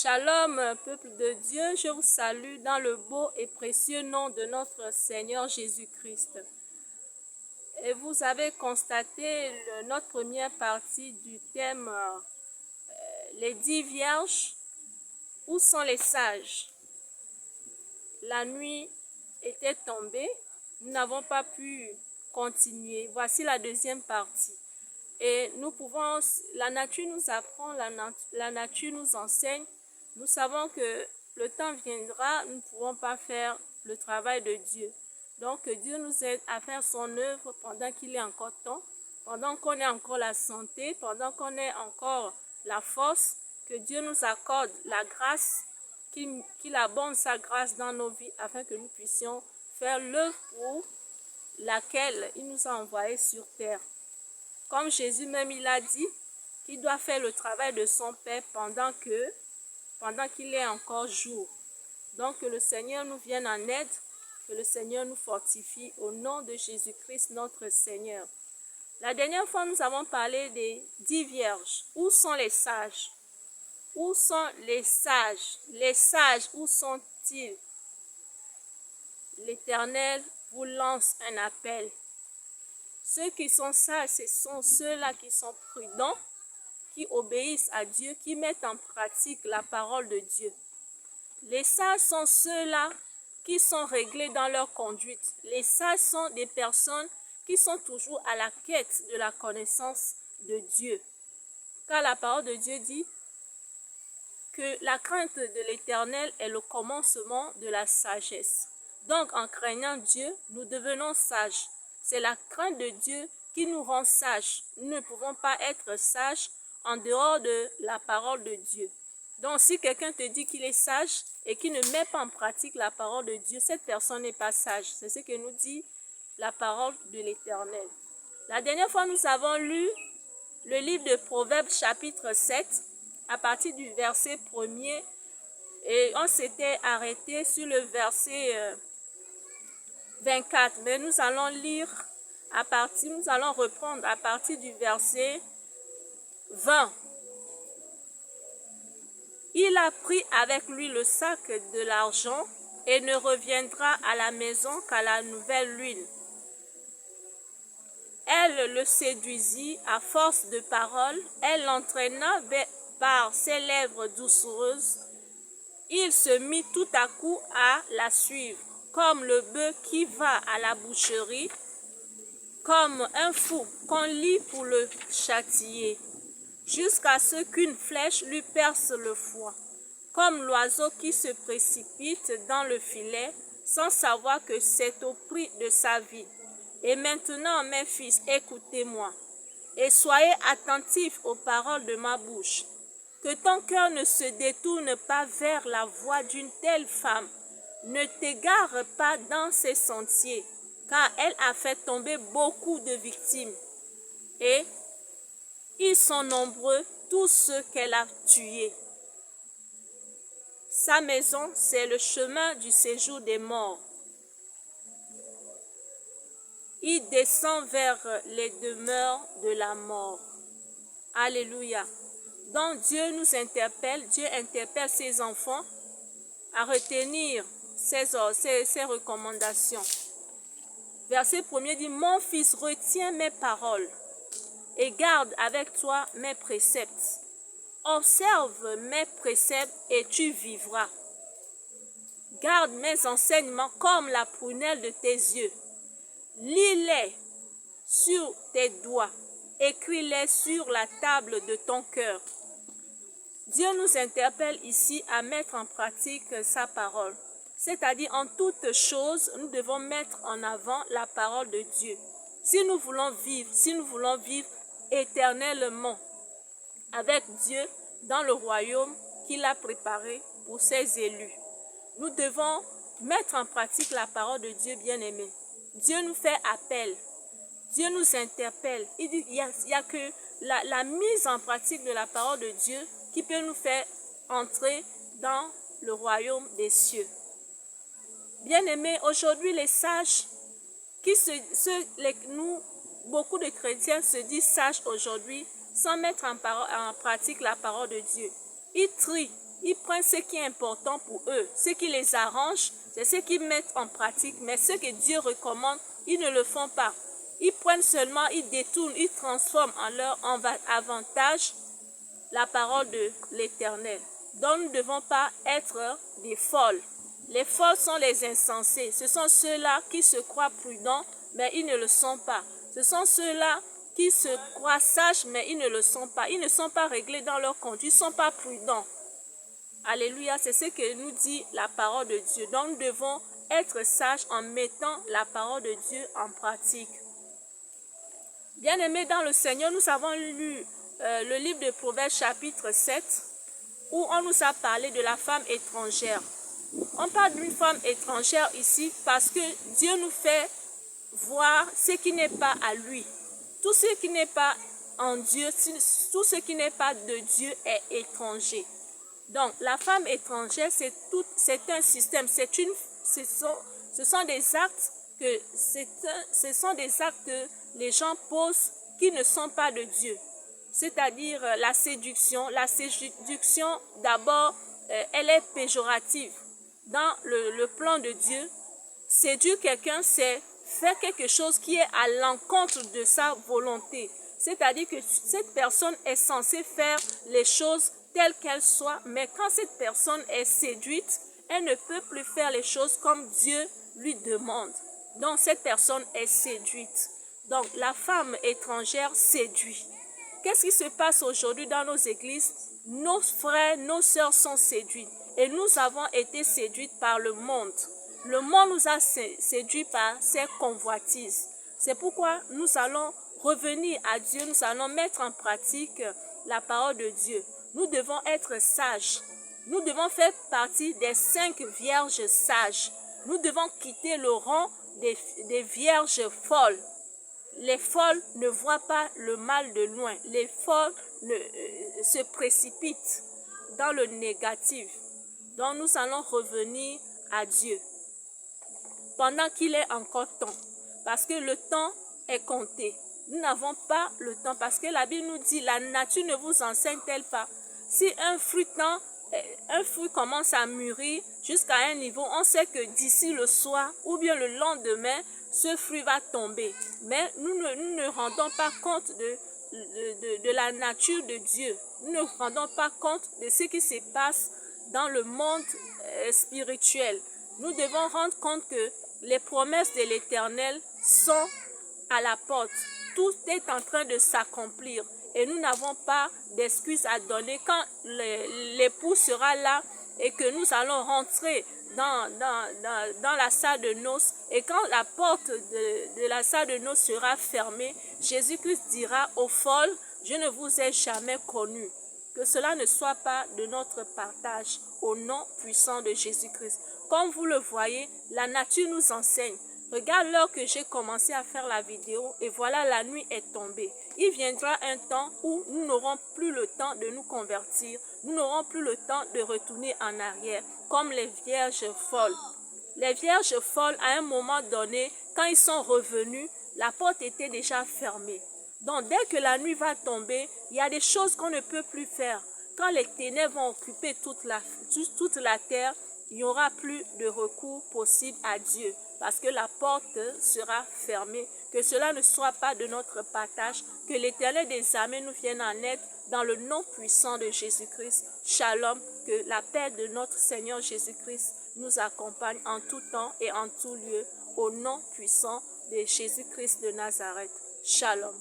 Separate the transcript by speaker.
Speaker 1: Shalom, peuple de Dieu, je vous salue dans le beau et précieux nom de notre Seigneur Jésus-Christ. Et vous avez constaté notre première partie du thème les 10 vierges. Où sont les sages? La nuit était tombée, nous n'avons pas pu continuer. Voici la deuxième partie. Et nous pouvons, la nature nous apprend, la nature nous enseigne. Nous savons que le temps viendra, nous ne pouvons pas faire le travail de Dieu. Donc Dieu nous aide à faire son œuvre pendant qu'il est encore temps, pendant qu'on ait encore la santé, pendant qu'on ait encore la force, que Dieu nous accorde la grâce, qu'il abonde sa grâce dans nos vies afin que nous puissions faire l'œuvre pour laquelle il nous a envoyés sur terre. Comme Jésus même, il a dit qu'il doit faire le travail de son Père pendant qu'il est encore jour. Donc que le Seigneur nous vienne en aide, que le Seigneur nous fortifie au nom de Jésus-Christ notre Seigneur. La dernière fois, nous avons parlé des 10 vierges. Où sont les sages? Où sont les sages? Les sages, où sont-ils? L'Éternel vous lance un appel. Ceux qui sont sages, ce sont ceux-là qui sont prudents, qui obéissent à Dieu, qui mettent en pratique la parole de Dieu. Les sages sont ceux-là qui sont réglés dans leur conduite. Les sages sont des personnes qui sont toujours à la quête de la connaissance de Dieu. Car la parole de Dieu dit que la crainte de l'Éternel est le commencement de la sagesse. Donc, en craignant Dieu, nous devenons sages. C'est la crainte de Dieu qui nous rend sages. Nous ne pouvons pas être sages en dehors de la parole de Dieu. Donc, si quelqu'un te dit qu'il est sage et qu'il ne met pas en pratique la parole de Dieu, cette personne n'est pas sage. C'est ce que nous dit la parole de l'Éternel. La dernière fois, nous avons lu le livre de Proverbes chapitre 7 à partir du verset 1er et on s'était arrêté sur le verset 24. Mais nous allons reprendre à partir du verset 20. Il a pris avec lui le sac de l'argent et ne reviendra à la maison qu'à la nouvelle lune. Elle le séduisit à force de paroles, elle l'entraîna par ses lèvres doucereuses. Il se mit tout à coup à la suivre, comme le bœuf qui va à la boucherie, comme un fou qu'on lie pour le châtier, jusqu'à ce qu'une flèche lui perce le foie, comme l'oiseau qui se précipite dans le filet sans savoir que c'est au prix de sa vie. Et maintenant, mes fils, écoutez-moi, et soyez attentifs aux paroles de ma bouche. Que ton cœur ne se détourne pas vers la voie d'une telle femme. Ne t'égare pas dans ses sentiers, car elle a fait tomber beaucoup de victimes. Et ils sont nombreux, tous ceux qu'elle a tués. Sa maison, c'est le chemin du séjour des morts. Il descend vers les demeures de la mort. Alléluia. Donc Dieu nous interpelle, Dieu interpelle ses enfants à retenir ses recommandations. Verset 1er dit, mon fils, retiens mes paroles et garde avec toi mes préceptes. Observe mes préceptes et tu vivras. Garde mes enseignements comme la prunelle de tes yeux. Lis-les sur tes doigts, écris-les sur la table de ton cœur. Dieu nous interpelle ici à mettre en pratique sa parole. C'est-à-dire, en toutes choses, nous devons mettre en avant la parole de Dieu. Si nous voulons vivre éternellement avec Dieu dans le royaume qu'il a préparé pour ses élus, nous devons mettre en pratique la parole de Dieu bien-aimé. Dieu nous fait appel, Dieu nous interpelle. Il dit, il y a que la mise en pratique de la parole de Dieu qui peut nous faire entrer dans le royaume des cieux. Bien-aimés, aujourd'hui les sages, beaucoup de chrétiens se disent sages aujourd'hui sans mettre en pratique la parole de Dieu. Ils trient Ils prennent ce qui est important pour eux, ce qui les arrange, c'est ce qu'ils mettent en pratique, mais ce que Dieu recommande, ils ne le font pas. Ils prennent seulement, ils détournent, ils transforment en leur avantage la parole de l'Éternel. Donc nous ne devons pas être des folles. Les folles sont les insensés. Ce sont ceux-là qui se croient prudents, mais ils ne le sont pas. Ce sont ceux-là qui se croient sages, mais ils ne le sont pas. Ils ne sont pas réglés dans leur conduite, ils ne sont pas prudents. Alléluia, c'est ce que nous dit la parole de Dieu. Donc nous devons être sages en mettant la parole de Dieu en pratique. Bien-aimés dans le Seigneur, nous avons lu le livre de Proverbes chapitre 7, où on nous a parlé de la femme étrangère. On parle d'une femme étrangère ici parce que Dieu nous fait voir ce qui n'est pas à lui. Tout ce qui n'est pas en Dieu, tout ce qui n'est pas de Dieu est étranger. Donc, la femme étrangère, c'est un système, ce sont des actes que les gens posent qui ne sont pas de Dieu. C'est-à-dire la séduction. La séduction, d'abord, elle est péjorative. Dans le plan de Dieu, séduire quelqu'un, c'est faire quelque chose qui est à l'encontre de sa volonté. C'est-à-dire que cette personne est censée faire les choses telles qu'elles soient, mais quand cette personne est séduite, elle ne peut plus faire les choses comme Dieu lui demande. Donc cette personne est séduite. Donc la femme étrangère séduit. Qu'est-ce qui se passe aujourd'hui dans nos églises? Nos frères, nos sœurs sont séduits et nous avons été séduites par le monde. Le monde nous a séduits par ses convoitises. C'est pourquoi nous allons revenir à Dieu, nous allons mettre en pratique la parole de Dieu. Nous devons être sages. Nous devons faire partie des 5 vierges sages. Nous devons quitter le rang des vierges folles. Les folles ne voient pas le mal de loin. Les folles se précipitent dans le négatif. Donc nous allons revenir à Dieu pendant qu'il est encore temps. Parce que le temps est compté. Nous n'avons pas le temps parce que la Bible nous dit, la nature ne vous enseigne-t-elle pas? Si un fruit commence à mûrir jusqu'à un niveau, on sait que d'ici le soir ou bien le lendemain, ce fruit va tomber. Mais nous ne rendons pas compte de la nature de Dieu. Nous ne rendons pas compte de ce qui se passe dans le monde spirituel. Nous devons rendre compte que les promesses de l'Éternel sont à la porte. Tout est en train de s'accomplir. Et nous n'avons pas d'excuses à donner quand l'époux sera là et que nous allons rentrer dans la salle de noces. Et quand la porte de la salle de noces sera fermée, Jésus-Christ dira aux folles, je ne vous ai jamais connus. Que cela ne soit pas de notre partage au nom puissant de Jésus-Christ. Comme vous le voyez, la nature nous enseigne. Regarde l'heure que j'ai commencé à faire la vidéo et voilà, la nuit est tombée. Il viendra un temps où nous n'aurons plus le temps de nous convertir. Nous n'aurons plus le temps de retourner en arrière comme les vierges folles. Les vierges folles, à un moment donné, quand ils sont revenus, la porte était déjà fermée. Donc dès que la nuit va tomber, il y a des choses qu'on ne peut plus faire. Quand les ténèbres vont occuper toute la terre, il n'y aura plus de recours possible à Dieu parce que la porte sera fermée. Que cela ne soit pas de notre partage, que l'Éternel des armées nous vienne en aide dans le nom puissant de Jésus-Christ. Shalom, que la paix de notre Seigneur Jésus-Christ nous accompagne en tout temps et en tout lieu au nom puissant de Jésus-Christ de Nazareth. Shalom.